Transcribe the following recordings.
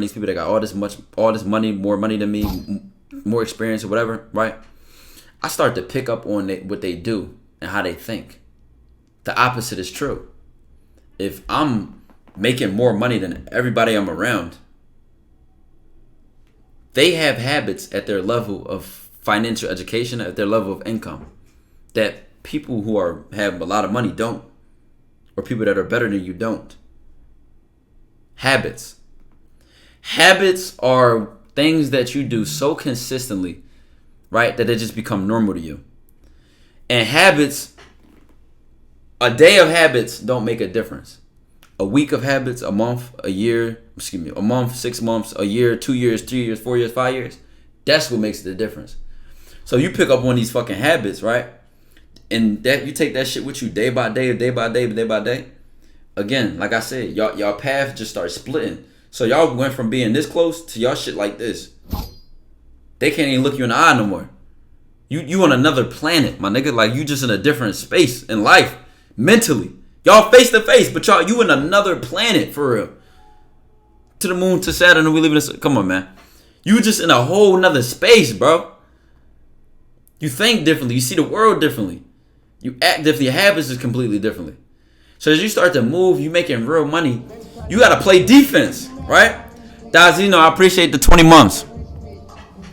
these people that got all this money, more money than me, more experience or whatever, right? I start to pick up on what they do and how they think. The opposite is true. If I'm making more money than everybody I'm around, they have habits at their level of financial education, at their level of income, that people who have a lot of money don't, or people that are better than you don't. Habits. Habits are things that you do so consistently, right, that they just become normal to you. And habits, a day of habits don't make a difference. A week of habits, a month, a month, 6 months, a year, 2 years, 3 years, 4 years, 5 years. That's what makes the difference. So you pick up one of these fucking habits, right? And that you take that shit with you day by day, day by day, day by day. Again, like I said, y'all path just started splitting. So y'all went from being this close to y'all shit like this. They can't even look you in the eye no more. You on another planet, my nigga. Like, you just in a different space in life, mentally. Y'all face to face, but you in another planet for real. To the moon, to Saturn, and we live in this. Come on, man. You just in a whole nother space, bro. You think differently. You see the world differently. You act differently. Your habits is completely differently. So as you start to move, you making real money. You got to play defense, right? Dazino, I appreciate the 20 months.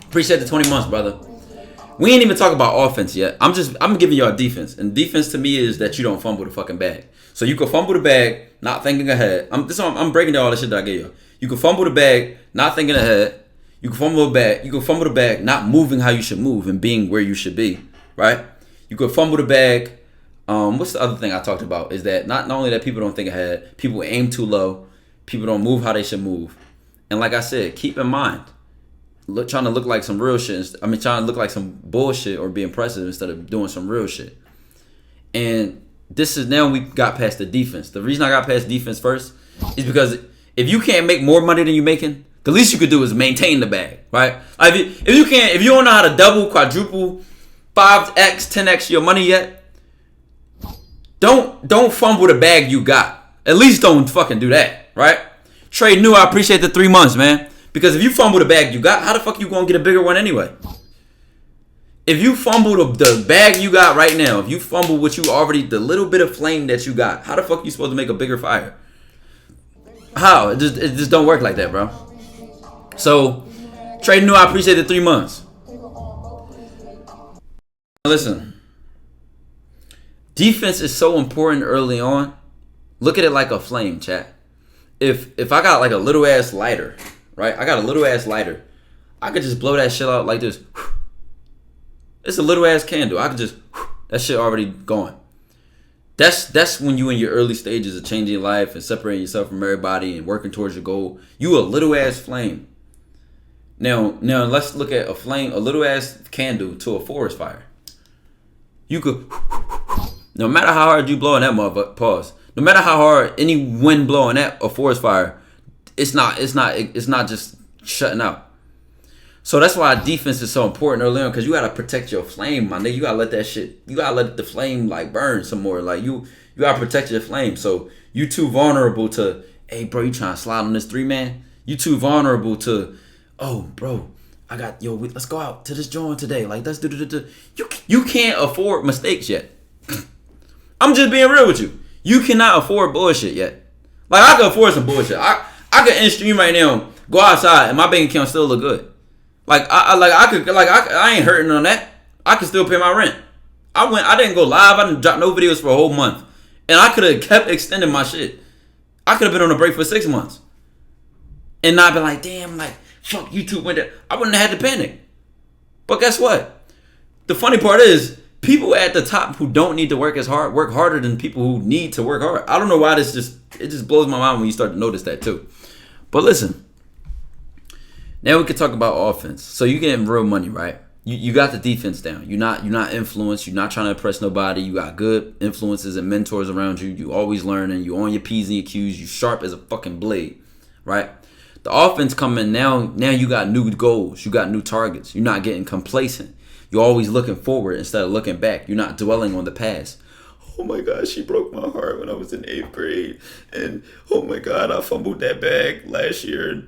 Appreciate the 20 months, brother. We ain't even talk about offense yet. I'm giving y'all defense. And defense to me is that you don't fumble the fucking bag. So you can fumble the bag, not thinking ahead. I'm breaking down all the shit that I gave you. You can fumble the bag, not thinking ahead. You can fumble the bag, not moving how you should move and being where you should be, right? You can fumble the bag. What's the other thing I talked about is that not only that people don't think ahead, people aim too low, people don't move how they should move. And like I said, keep in mind, trying to look like some real shit. Trying to look like some bullshit or be impressive instead of doing some real shit. And this is now we got past the defense. The reason I got past defense first is because if you can't make more money than you're making, the least you could do is maintain the bag, right? Like if you don't know how to double, quadruple, 5x, 10x your money yet, don't fumble the bag you got. At least don't fucking do that, right? Trey New, I appreciate the 3 months, man. Because if you fumble the bag you got, how the fuck you gonna get a bigger one anyway? If you fumble the bag you got right now, if you fumble the little bit of flame that you got, how the fuck you supposed to make a bigger fire? How? It just don't work like that, bro. So, Trey New, I appreciate the 3 months. Listen, defense is so important early on. Look at it like a flame, chat. If I got like a little ass lighter, right? I got a little ass lighter. I could just blow that shit out like this. It's a little ass candle. I could just, that shit already gone. That's when you in your early stages of changing your life and separating yourself from everybody and working towards your goal. You a little ass flame. Now let's look at a little ass candle to a forest fire. You could, no matter how hard you blow in that motherfucker, pause. No matter how hard any wind blowing at a forest fire, it's not just shutting out. So that's why defense is so important early on, because you gotta protect your flame, my nigga. You gotta let the flame like burn some more. Like you gotta protect your flame. So you too vulnerable to, hey bro, you trying to slide on this 3-man? You too vulnerable to, oh bro, let's go out to this joint today. Like let's do. You can't afford mistakes yet. I'm just being real with you. You cannot afford bullshit yet. Like I can afford some bullshit. I could end stream right now, go outside, and my bank account still look good. I ain't hurting on that. I can still pay my rent. I didn't go live. I didn't drop no videos for a whole month, and I could have kept extending my shit. I could have been on a break for 6 months, and not been like, damn, like fuck YouTube went there. I wouldn't have had to panic. But guess what? The funny part is, people at the top who don't need to work as hard work harder than people who need to work hard. I don't know why it just blows my mind when you start to notice that too. But listen, now we can talk about offense. So you getting real money, right? You got the defense down. You're not influenced. You're not trying to impress nobody. You got good influences and mentors around you. You always learning. You on your P's and your Q's. You sharp as a fucking blade, right? The offense coming now. Now you got new goals. You got new targets. You're not getting complacent. You're always looking forward instead of looking back. You're not dwelling on the past. Oh my God, she broke my heart when I was in 8th grade. And oh my God, I fumbled that bag last year.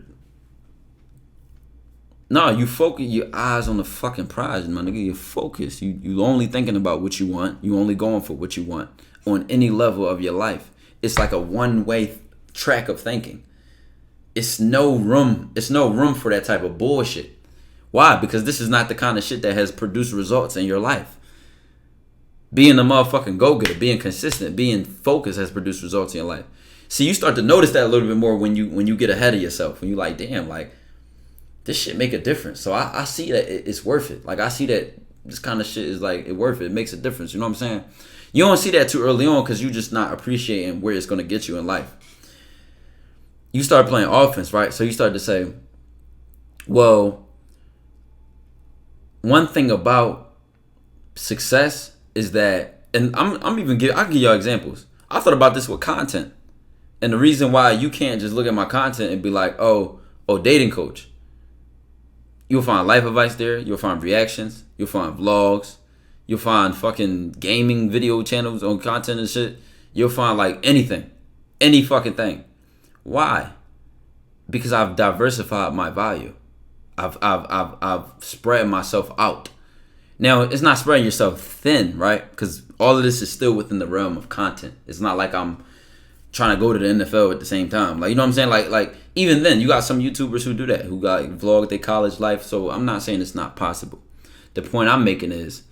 No, you focus your eyes on the fucking prize, my nigga. You're focused. You only thinking about what you want. You only going for what you want on any level of your life. It's like a one-way track of thinking. It's no room for that type of bullshit. Why? Because this is not the kind of shit that has produced results in your life. Being a motherfucking go-getter, being consistent, being focused has produced results in your life. See, you start to notice that a little bit more when you get ahead of yourself. When you like, damn, like, this shit make a difference. So I see that it's worth it. Like, I see that this kind of shit is like, it worth it. It makes a difference. You know what I'm saying? You don't see that too early on because you just not appreciating where it's going to get you in life. You start playing offense, right? So you start to say, well, one thing about success is that, and I can give y'all examples. I thought about this with content. And the reason why you can't just look at my content and be like, oh, dating coach. You'll find life advice there. You'll find reactions. You'll find vlogs. You'll find fucking gaming video channels on content and shit. You'll find like anything. Any fucking thing. Why? Because I've diversified my value. I've spread myself out. Now, it's not spreading yourself thin, right? Because all of this is still within the realm of content. It's not like I'm trying to go to the NFL at the same time. Like, you know what I'm saying? Like even then, you got some YouTubers who do that, who got vlog their college life. So I'm not saying it's not possible. The point I'm making is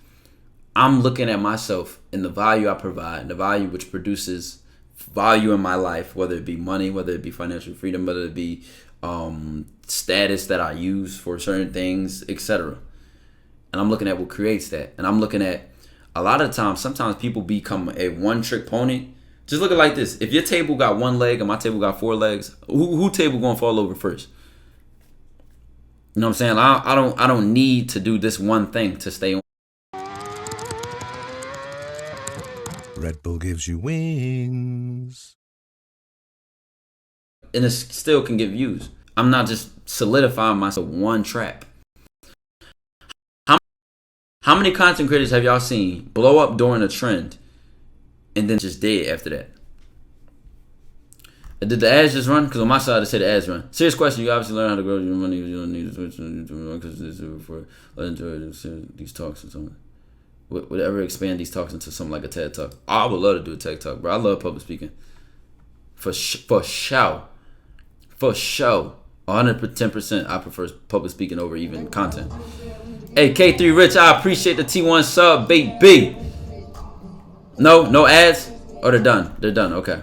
I'm looking at myself and the value I provide, and the value which produces value in my life, whether it be money, whether it be financial freedom, whether it be status that I use for certain things, etc. And I'm looking at what creates that. And I'm looking at, a lot of times, sometimes people become a one-trick pony. Just look at it like this. If your table got one leg and my table got four legs, who table gonna fall over first? You know what I'm saying? I don't need to do this one thing to stay on. Red Bull gives you wings. And it still can get views. I'm not just solidifying myself one track. How many content creators have y'all seen blow up during a trend and then just dead after that? Did the ads just run? Because on my side, it said the ads run. Serious question. You obviously learn how to grow your money. You don't need to switch to YouTube because this is for enjoy these talks or something. Would ever expand these talks into something like a TED Talk? I would love to do a TED Talk, bro. I love public speaking. For sure. 110%. I prefer public speaking over even content. Hey, K3 Rich, I appreciate the T1 sub, baby. No ads? Oh, they're done. Okay.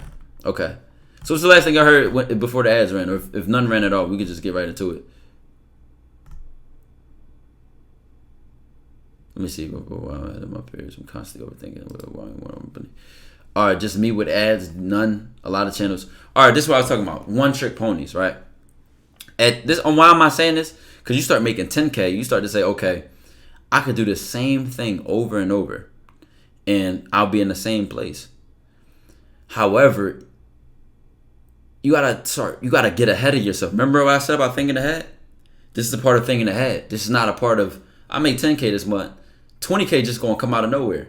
So what's the last thing I heard before the ads ran? Or if none ran at all, we could just get right into it. Let me see. My peers, I'm constantly overthinking. All right, just me with ads, none, a lot of channels. All right, this is what I was talking about. One-trick ponies, right? Why am I saying this? Because you start making 10K, you start to say, okay, I could do the same thing over and over, and I'll be in the same place. However, you gotta get ahead of yourself. Remember what I said about thinking ahead? This is a part of thinking ahead. This is not a part of, I made 10K this month. 20K just gonna come out of nowhere.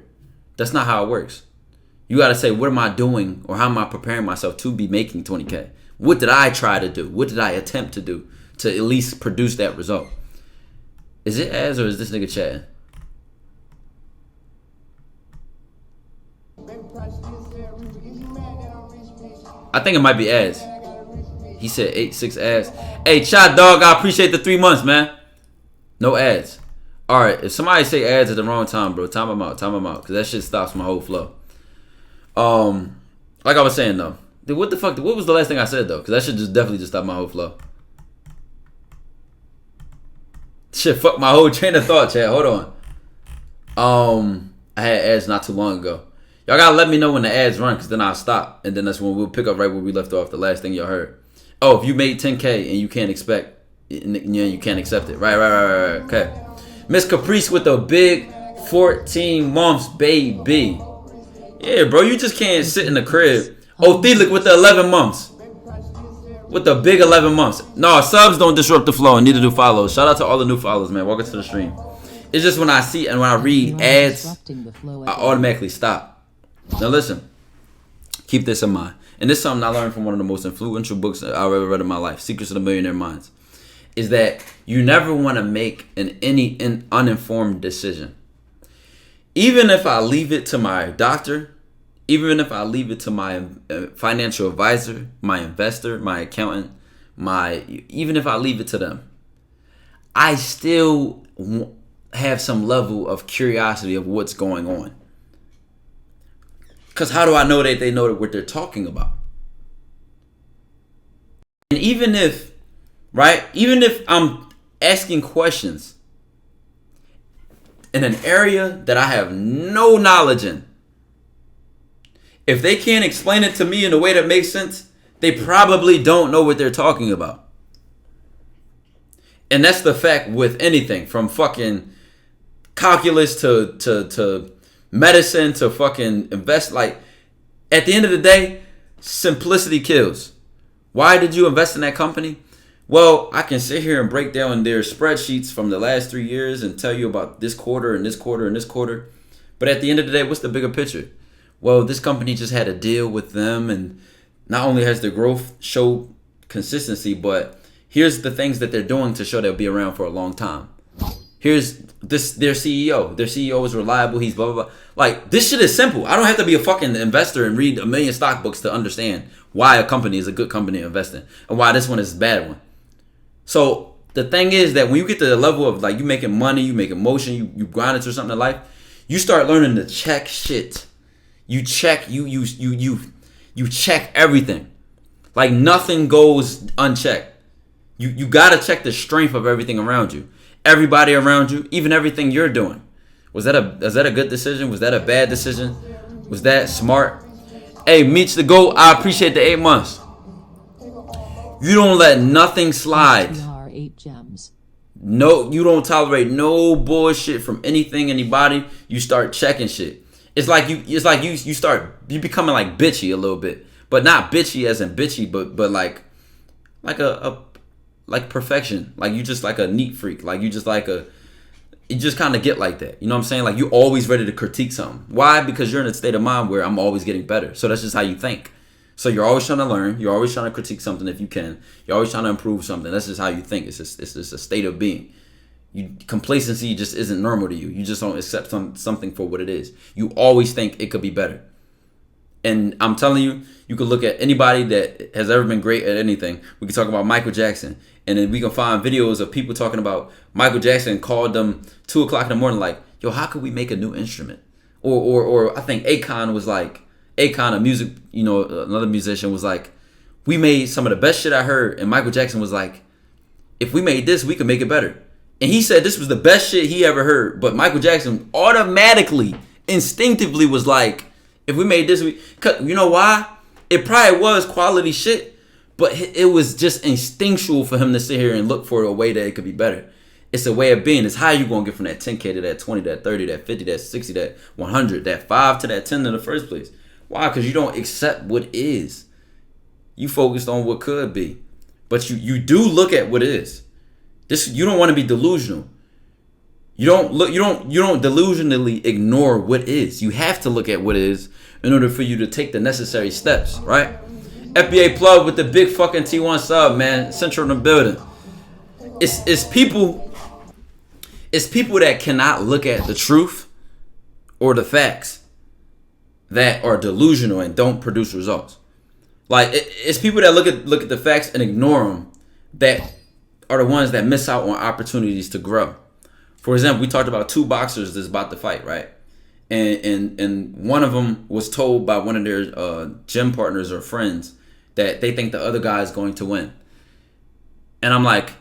That's not how it works. You gotta say, what am I doing, or how am I preparing myself to be making 20K? What did I try to do? What did I attempt to do to at least produce that result? Is it ads or is this nigga chatting? I think it might be ads. He said 8-6 ads. Hey, Chat Dog, I appreciate the 3 months, man. No ads. Alright, if somebody say ads at the wrong time, bro, time them out. Because that shit stops my whole flow. Like I was saying, though. What the fuck? What was the last thing I said, though? Because that shit definitely just stopped my whole flow. Shit, fuck my whole train of thought, chat. Hold on. I had ads not too long ago. Y'all gotta let me know when the ads run, because then I'll stop. And then that's when we'll pick up right where we left off, the last thing y'all heard. Oh, if you made 10K and you can't you can't accept it. Right. Okay. Miss Caprice with the big 14 months, baby. Yeah, bro, you just can't sit in the crib. Oh, Thelic with the 11 months. With the big 11 months. No, subs don't disrupt the flow, and neither do follows. Shout out to all the new followers, man. Welcome to the stream. It's just when I see and when I read ads, I automatically stop. Now listen, keep this in mind. And this is something I learned from one of the most influential books I've ever read in my life, Secrets of the Millionaire Minds. is that you never want to make any uninformed decision. Even if I leave it to my doctor, even if I leave it to my financial advisor, my investor, my accountant, even if I leave it to them, I still have some level of curiosity of what's going on. Because how do I know that they know what they're talking about? And even if I'm asking questions in an area that I have no knowledge in, if they can't explain it to me in a way that makes sense, they probably don't know what they're talking about. And that's the fact with anything, from fucking calculus to medicine to fucking invest. Like, at the end of the day, simplicity kills. Why did you invest in that company? Well, I can sit here and break down their spreadsheets from the last 3 years and tell you about this quarter and this quarter and this quarter. But at the end of the day, what's the bigger picture? Well, this company just had a deal with them, and not only has their growth showed consistency, but here's the things that they're doing to show they'll be around for a long time. Here's their CEO. Their CEO is reliable. He's blah, blah, blah. Like, this shit is simple. I don't have to be a fucking investor and read a million stock books to understand why a company is a good company to invest in and why this one is a bad one. So the thing is that when you get to the level of, like, you making money, you making motion, you grinding through something in life, you start learning to check shit. You check you check everything. Like, nothing goes unchecked. You gotta check the strength of everything around you. Everybody around you, even everything you're doing. Was that a good decision? Was that a bad decision? Was that smart? Hey, Meech the GOAT, I appreciate the 8 months. You don't let nothing slide. No, you don't tolerate no bullshit from anything, anybody. You start checking shit. It's like you becoming like bitchy a little bit, but not bitchy as in bitchy, but like perfection. Like, you just like a neat freak. Like, you just kind of get like that. You know what I'm saying? Like, you always ready to critique something. Why? Because you're in a state of mind where I'm always getting better. So that's just how you think. So you're always trying to learn. You're always trying to critique something if you can. You're always trying to improve something. That's just how you think. It's just a state of being. Complacency just isn't normal to you. You just don't accept something for what it is. You always think it could be better. And I'm telling you, you can look at anybody that has ever been great at anything. We can talk about Michael Jackson. And then we can find videos of people talking about Michael Jackson called them 2 o'clock in the morning like, yo, how could we make a new instrument? Or I think Akon was like, a music, another musician was like, we made some of the best shit I heard. And Michael Jackson was like, if we made this, we could make it better. And he said this was the best shit he ever heard. But Michael Jackson automatically, instinctively was like, if we made this, you know why? It probably was quality shit, but it was just instinctual for him to sit here and look for a way that it could be better. It's a way of being. It's how you going to get from that 10K to that 20, that 30, that 50, that 60, that 100, that 5 to that 10 in the first place. Why? Because you don't accept what is. You focused on what could be. But you do look at what is. You don't want to be delusional. You don't delusionally ignore what is. You have to look at what is in order for you to take the necessary steps, right? FBA plug with the big fucking T1 sub, man. Central in the building. It's people that cannot look at the truth or the facts that are delusional and don't produce results. Like, it's people that look at the facts and ignore them that are the ones that miss out on opportunities to grow. For example, we talked about 2 boxers that's about to fight, right? And one of them was told by one of their gym partners or friends that they think the other guy is going to win. And I'm like,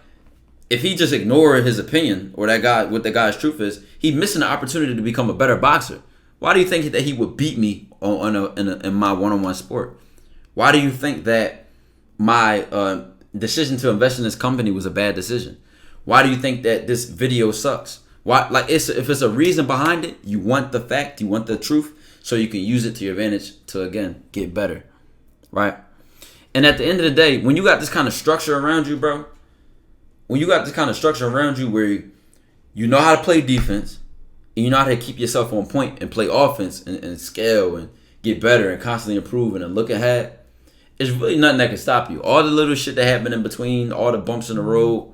if he just ignored his opinion or that guy, what the guy's truth is, he's missing the opportunity to become a better boxer. Why do you think that he would beat me in my one-on-one sport? Why do you think that my decision to invest in this company was a bad decision? Why do you think that this video sucks? Why? Like, if it's a reason behind it, you want the fact, you want the truth, so you can use it to your advantage to, again, get better, right? And at the end of the day, when you got this kind of structure around you, bro, when you got this kind of structure around you where you know how to play defense, and you know how to keep yourself on point and play offense and scale and get better and constantly improving and look ahead, it's really nothing that can stop you. All the little shit that happened in between, all the bumps in the road,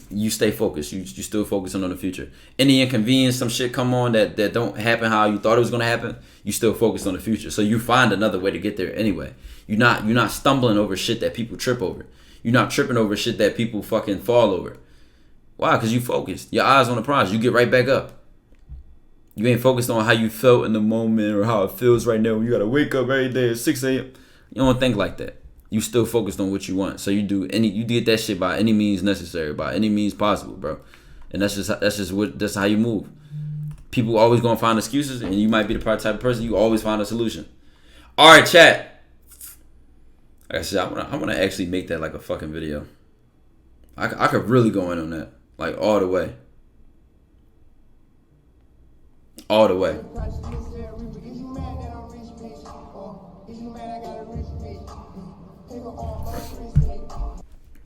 you stay focused. You still focusing on the future. Any inconvenience, some shit come on that don't happen how you thought it was gonna happen, you still focused on the future. So you find another way to get there anyway. You're not stumbling over shit that people trip over. You're not tripping over shit that people fucking fall over. Why? Because you focused. Your eyes on the prize. You get right back up. You ain't focused on how you felt in the moment or how it feels right now. You gotta wake up every day at 6 a.m. You don't think like that. You still focused on what you want. So you get that shit by any means necessary, by any means possible, bro. And that's how you move. People always gonna find excuses, and you might be the type of person you always find a solution. All right, chat. Like I said, I wanna actually make that like a fucking video. I could really go in on that, like all the way. All the way.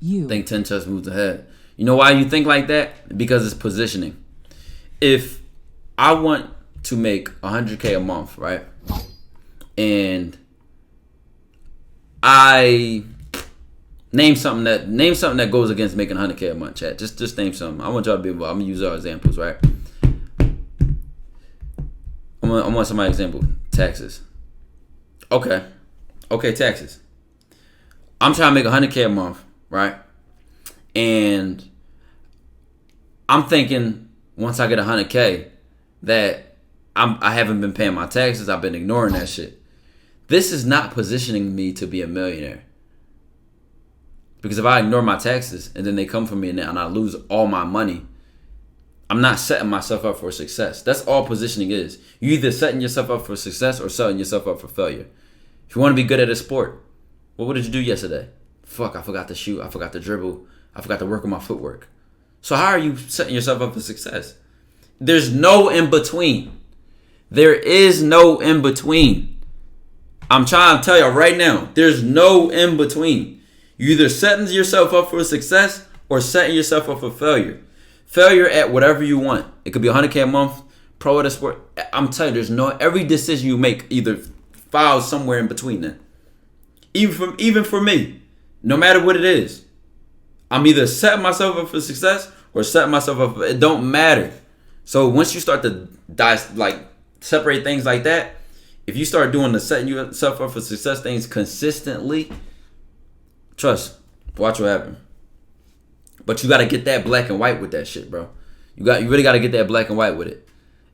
You think 10 chess moves ahead. You know why you think like that? Because it's positioning. If I want to make $100K a month, right? And I name something that goes against making $100K a month, chat. Just name something. I want y'all to be able. I'm gonna use our examples, right? I want somebody's example. Taxes. Okay, taxes. I'm trying to make $100K a month, right? And I'm thinking once I get $100K that I haven't been paying my taxes. I've been ignoring that shit. This is not positioning me to be a millionaire. Because if I ignore my taxes and then they come for me and I lose all my money, I'm not setting myself up for success. That's all positioning is. You either setting yourself up for success or setting yourself up for failure. If you want to be good at a sport, well, what did you do yesterday? Fuck, I forgot to shoot. I forgot to dribble. I forgot to work on my footwork. So how are you setting yourself up for success? There's no in between. There is no in between. I'm trying to tell you right now, there's no in between. You either setting yourself up for success or setting yourself up for failure. Failure at whatever you want. It could be $100K a month, pro at a sport. I'm telling you, every decision you make either files somewhere in between that. Even for me, no matter what it is, I'm either setting myself up for success or setting myself up for, it don't matter. So once you start to separate things like that, if you start doing the setting yourself up for success things consistently, watch what happens. But you got to get that black and white with that shit, bro. You really got to get that black and white with it.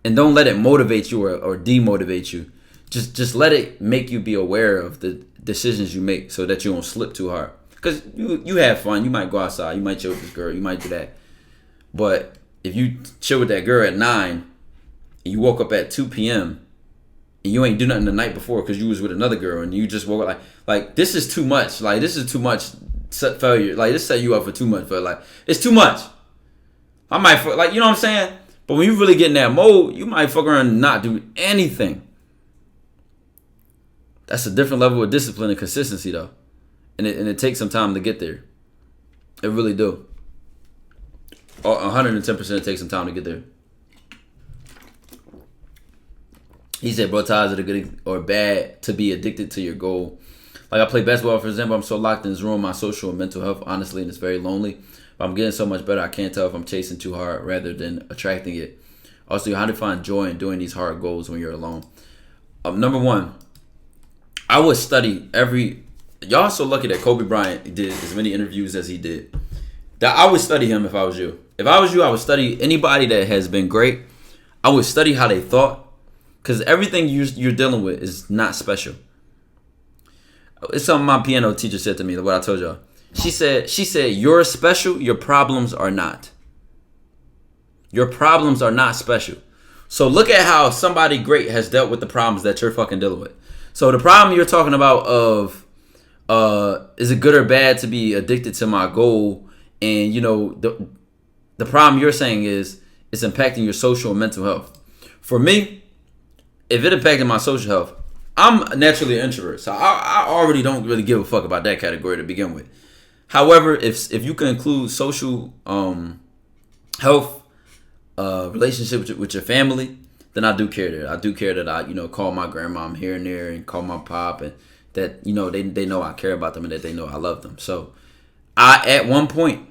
And don't let it motivate you or demotivate you. Just let it make you be aware of the decisions you make so that you don't slip too hard. Because you have fun. You might go outside. You might chill with this girl. You might do that. But if you chill with that girl at 9 and you woke up at 2 p.m. and you ain't do nothing the night before because you was with another girl and you just woke up like this is too much. Like, this is too much failure. Like, this set you up for too much. But like, it's too much. I might, like, you know what I'm saying? But when you really get in that mode, you might fuck around and not do anything. That's a different level of discipline and consistency, though. And it takes some time to get there. It really do. 110% takes some time to get there. He said, bro, Ty, is it a good or bad to be addicted to your goal? Like, I play basketball, for example. I'm so locked in this room, my social and mental health, honestly, and it's very lonely. But I'm getting so much better, I can't tell if I'm chasing too hard rather than attracting it. Also, how to find joy in doing these hard goals when you're alone? Number one, I would study y'all so lucky that Kobe Bryant did as many interviews as he did. That I would study him if I was you. If I was you, I would study anybody that has been great. I would study how they thought. Because everything you're dealing with is not special. It's something my piano teacher said to me, what I told y'all. She said, you're special, your problems are not. Your problems are not special. So look at how somebody great has dealt with the problems that you're fucking dealing with. So the problem you're talking about of, is it good or bad to be addicted to my goal? And, you know, the problem you're saying is it's impacting your social and mental health. For me, if it impacted my social health, I'm naturally an introvert, so I already don't really give a fuck about that category to begin with. However, if you can include social health, relationship with your family, then I do care that. I do care that I, call my grandma here and there and call my pop, and that, they know I care about them and that they know I love them. So at one point,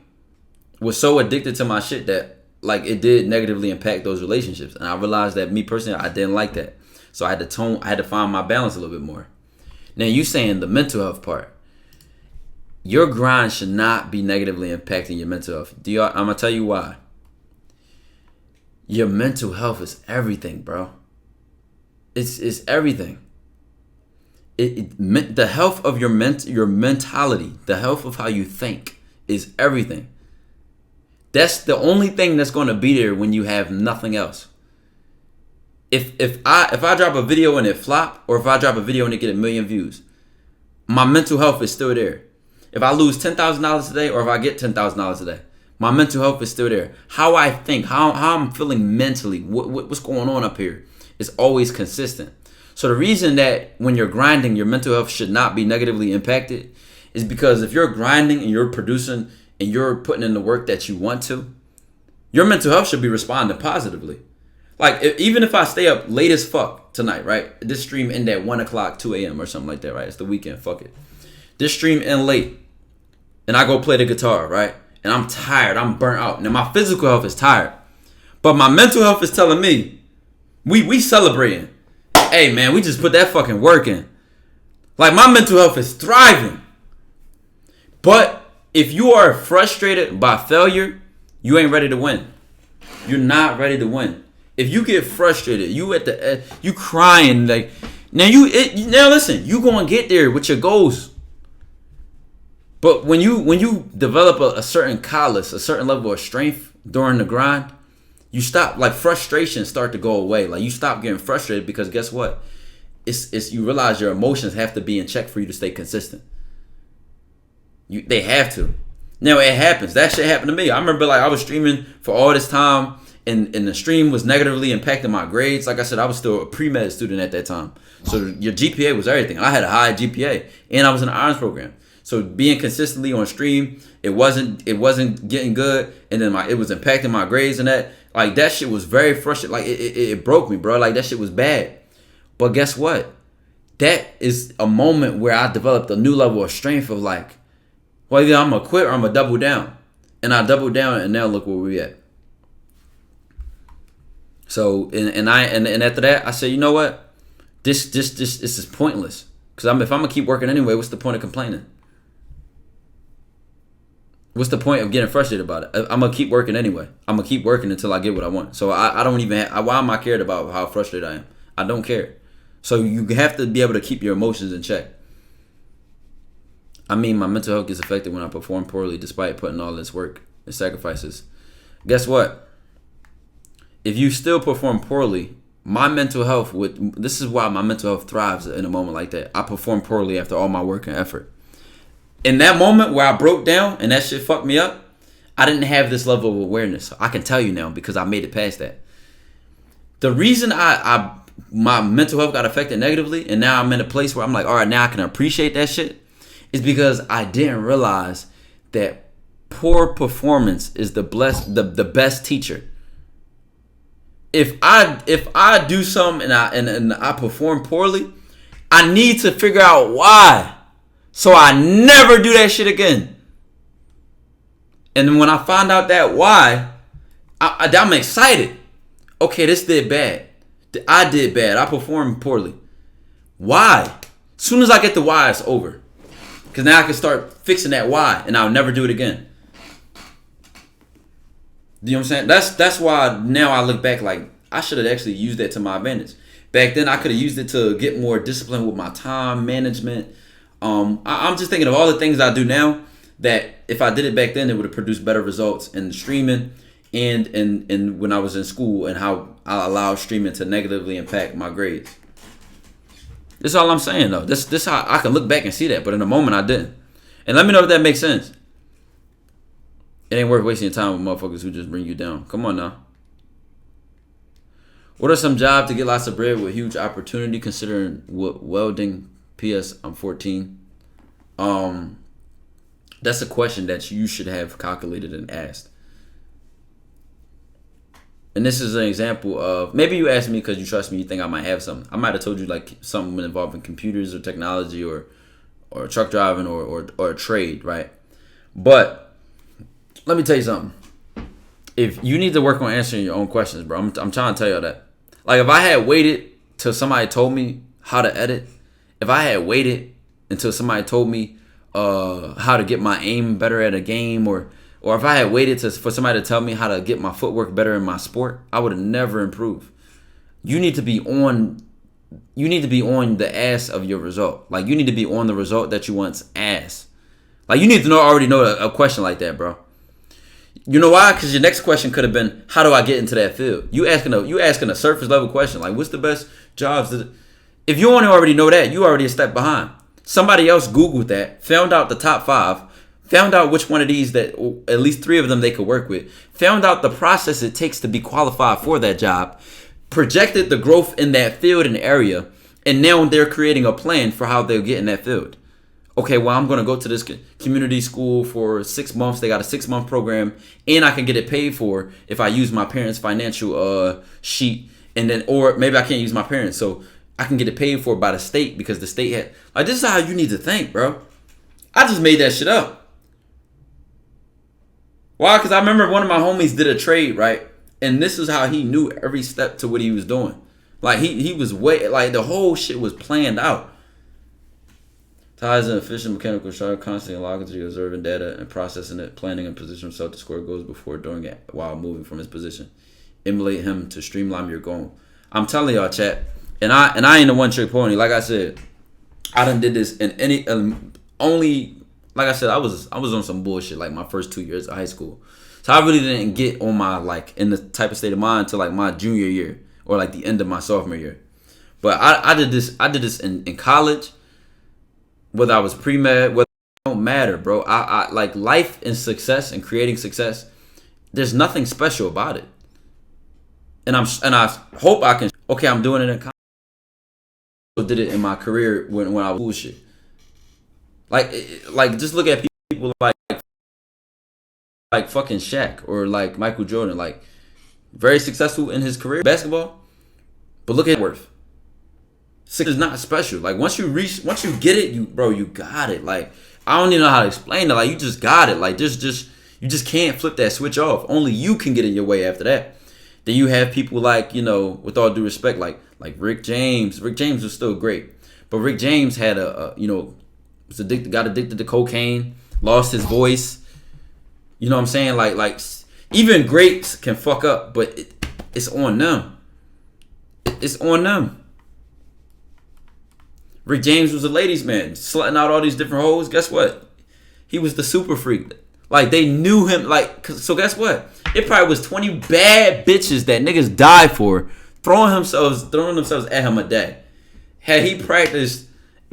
was so addicted to my shit that like it did negatively impact those relationships. And I realized that me personally, I didn't like that. So I had to find my balance a little bit more. Now you saying the mental health part. Your grind should not be negatively impacting your mental health. I'm gonna tell you why. Your mental health is everything, bro. It's everything. The health of your mentality, the health of how you think is everything. That's the only thing that's going to be there when you have nothing else. If I drop a video and it flop, or if I drop a video and it get 1 million views, my mental health is still there. If I lose $10,000 today, or if I get $10,000 today, my mental health is still there. How I think, how I'm feeling mentally, what's going on up here is always consistent. So the reason that when you're grinding, your mental health should not be negatively impacted is because if you're grinding and you're producing and you're putting in the work that you want to, your mental health should be responding positively. Like, even if I stay up late as fuck tonight, right? This stream end at 1 o'clock, 2 a.m. or something like that, right? It's the weekend, fuck it. This stream end late, and I go play the guitar, right? And I'm tired, I'm burnt out. Now, my physical health is tired. But my mental health is telling me, we celebrating. Hey, man, we just put that fucking work in. Like, my mental health is thriving. But if you are frustrated by failure, you ain't ready to win. You're not ready to win. If you get frustrated, you crying like now listen, you gonna get there with your goals. But when you develop a certain callus, a certain level of strength during the grind, you stop, like, frustration start to go away. Like, you stop getting frustrated because guess what? It's you realize your emotions have to be in check for you to stay consistent. They have to. Now it happens. That shit happened to me. I remember, like, I was streaming for all this time. And the stream was negatively impacting my grades. Like I said, I was still a pre-med student at that time. So your GPA was everything. I had a high GPA, and I was in an honors program. So being consistently on stream, it wasn't getting good, and then it was impacting my grades and that. Like, that shit was very frustrating. Like, it broke me, bro. Like, that shit was bad. But guess what? That is a moment where I developed a new level of strength of like, well, either I'm gonna quit or I'm gonna double down. And I doubled down, and now look where we at. So and after that, I said, you know what? This is pointless. Because if I'm gonna keep working anyway, what's the point of complaining? What's the point of getting frustrated about it? I'm gonna keep working anyway. I'm gonna keep working until I get what I want. So I don't even why am I cared about how frustrated I am? I don't care. So you have to be able to keep your emotions in check. I mean, my mental health gets affected when I perform poorly despite putting all this work and sacrifices. Guess what? If you still perform poorly, my mental health this is why my mental health thrives in a moment like that. I perform poorly after all my work and effort. In that moment where I broke down and that shit fucked me up, I didn't have this level of awareness. I can tell you now because I made it past that. The reason my mental health got affected negatively and now I'm in a place where I'm like, all right, now I can appreciate that shit, is because I didn't realize that poor performance is the best teacher. If I do something and I perform poorly, I need to figure out why, so I never do that shit again. And then when I find out that why, I'm excited. Okay, this did bad. I did bad. I performed poorly. Why? As soon as I get the why, it's over. Because now I can start fixing that why, and I'll never do it again. You know what I'm saying? That's why now I look back like I should have actually used that to my advantage. Back then I could have used it to get more discipline with my time management. I'm just thinking of all the things I do now that if I did it back then, it would have produced better results in streaming and when I was in school, and how I allowed streaming to negatively impact my grades. This is all I'm saying though. This how I can look back and see that, but in the moment I didn't. And let me know if that makes sense. It ain't worth wasting your time with motherfuckers who just bring you down. Come on now. What are some jobs to get lots of bread with huge opportunity considering welding? P.S. I'm 14. That's a question that you should have calculated and asked. And this is an example of, maybe you asked me because you trust me, you think I might have something. I might have told you like something involving computers or technology or truck driving or a trade, right? But let me tell you something. If you need to work on answering your own questions, bro, I'm trying to tell you that. Like, if I had waited till somebody told me how to edit, if I had waited until somebody told me how to get my aim better at a game, or if I had waited for somebody to tell me how to get my footwork better in my sport, I would have never improved. You need to be on the ass of your result. Like, you need to be on the result that you want's ass. Like, you need to already know a question like that, bro. You know why? Because your next question could have been, how do I get into that field? You asking a surface level question, like, what's the best jobs? If you already know that, you already a step behind. Somebody else Googled that, found out the top 5, found out which one of these, that at least 3 of them they could work with, found out the process it takes to be qualified for that job, projected the growth in that field and area, and now they're creating a plan for how they'll get in that field. Okay, well, I'm going to go to this community school for 6 months. They got a 6-month program, and I can get it paid for if I use my parents' financial sheet. And then, or maybe I can't use my parents, so I can get it paid for by the state because the state had. Like, this is how you need to think, bro. I just made that shit up. Why? Because I remember one of my homies did a trade, right? And this is how he knew every step to what he was doing. Like, he was like, the whole shit was planned out. Ties an efficient mechanical sharp, constantly logically observing data and processing it, planning and position himself to score goals before doing it while moving from his position. Emulate him to streamline your goal. I'm telling y'all, chat, and I ain't a one trick pony. Like I said, I done did this in any only. Like I said, I was on some bullshit like my first 2 years of high school. So I really didn't get on my, like, in the type of state of mind until like my junior year or like the end of my sophomore year. But I did this in college. Whether I was pre-med, whether it don't matter, bro. I like life and success and creating success. There's nothing special about it. And I hope I can. Okay, I'm doing it in college. I did it in my career when I was bullshit. Like just look at people like fucking Shaq or like Michael Jordan, like very successful in his career basketball. But look at worth. Six is not special. Like, once you get it, you got it. Like, I don't even know how to explain it. Like, you just got it. Like, you just can't flip that switch off. Only you can get in your way after that. Then you have people like, with all due respect, like Rick James. Rick James was still great, but Rick James had got addicted to cocaine, lost his voice. You know what I'm saying? Like even greats can fuck up, but it's on them. It's on them. Rick James was a ladies' man, slutting out all these different hoes. Guess what? He was the super freak. Like, they knew him. Like, so guess what? It probably was 20 bad bitches that niggas died for, throwing themselves at him a day. Had he practiced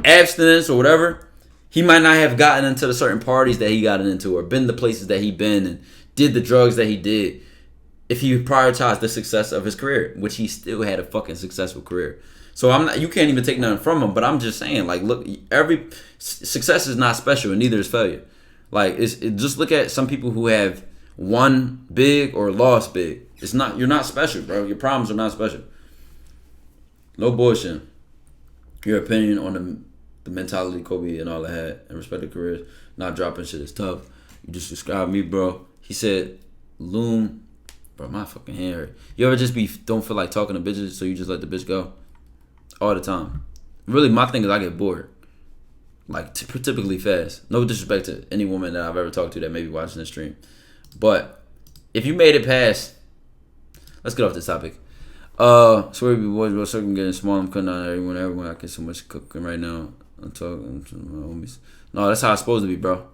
abstinence or whatever, he might not have gotten into the certain parties that he got into, or been the places that he been, and did the drugs that he did, if he prioritized the success of his career, which he still had a fucking successful career. So you can't even take nothing from him, but I'm just saying, like, look, every success is not special, and neither is failure. Like, just look at some people who have won big or lost big. You're not special, bro. Your problems are not special. No bullshit. Your opinion on the mentality Kobe and all that had and respective careers, not dropping shit is tough. You just described me, bro. He said, Loom, bro, my fucking hand hurt. You ever just don't feel like talking to bitches, so you just let the bitch go? All the time. Really, my thing is I get bored. Like, typically fast. No disrespect to any woman that I've ever talked to that may be watching the stream. But if you made it past, let's get off this topic. Swear be boys, real circle getting small. I'm cutting out everyone. I get so much cooking right now. I'm talking to my homies. No, that's how it's supposed to be, bro.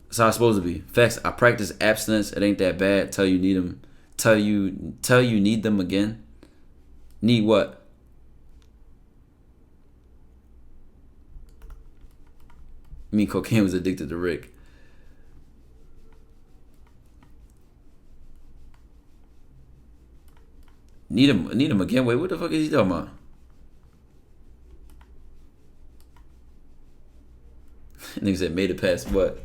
That's how it's supposed to be. Facts. I practice abstinence. It ain't that bad. Tell you need them. Tell you need them again. Need what? I mean, cocaine was addicted to Rick. Need him again? Wait, what the fuck is he talking about? Niggas said made it past what?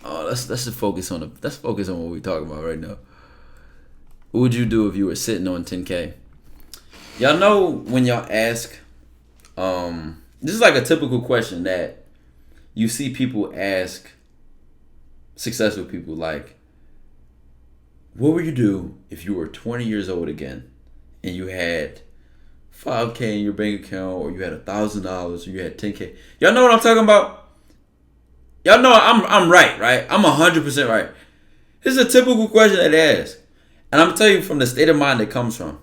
Oh, let's just focus on what we're talking about right now. What would you do if you were sitting on 10K? Y'all know when y'all ask, this is like a typical question that you see people ask successful people, like, what would you do if you were 20 years old again and you had $5K in your bank account, or you had $1,000, or you had $10K? Y'all know what I'm talking about? Y'all know I'm right? I'm 100% right. This is a typical question that they ask. And I'm going to tell you from the state of mind it comes from.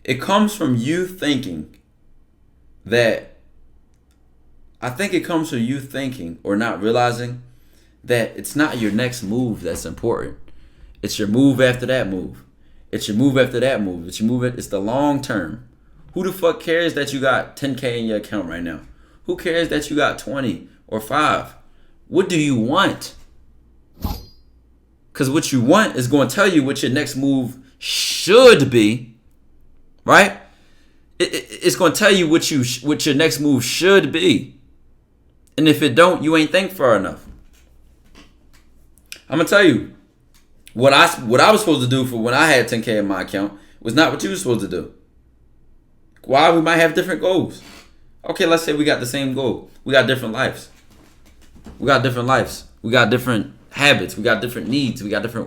It comes from you thinking that, I think it comes from you thinking or not realizing that it's not your next move that's important. It's your move after that move. It's your move after that move. It's the long term. Who the fuck cares that you got 10K in your account right now? Who cares that you got 20 or 5? What do you want? Because what you want is going to tell you what your next move should be, right? It's going to tell you what your next move should be. And if it don't, you ain't think far enough. I'm going to tell you, what I was supposed to do for when I had 10K in my account was not what you were supposed to do. Why? We might have different goals. Okay, let's say we got the same goal. We got different lives. We got different habits. We got different needs. We got different wants.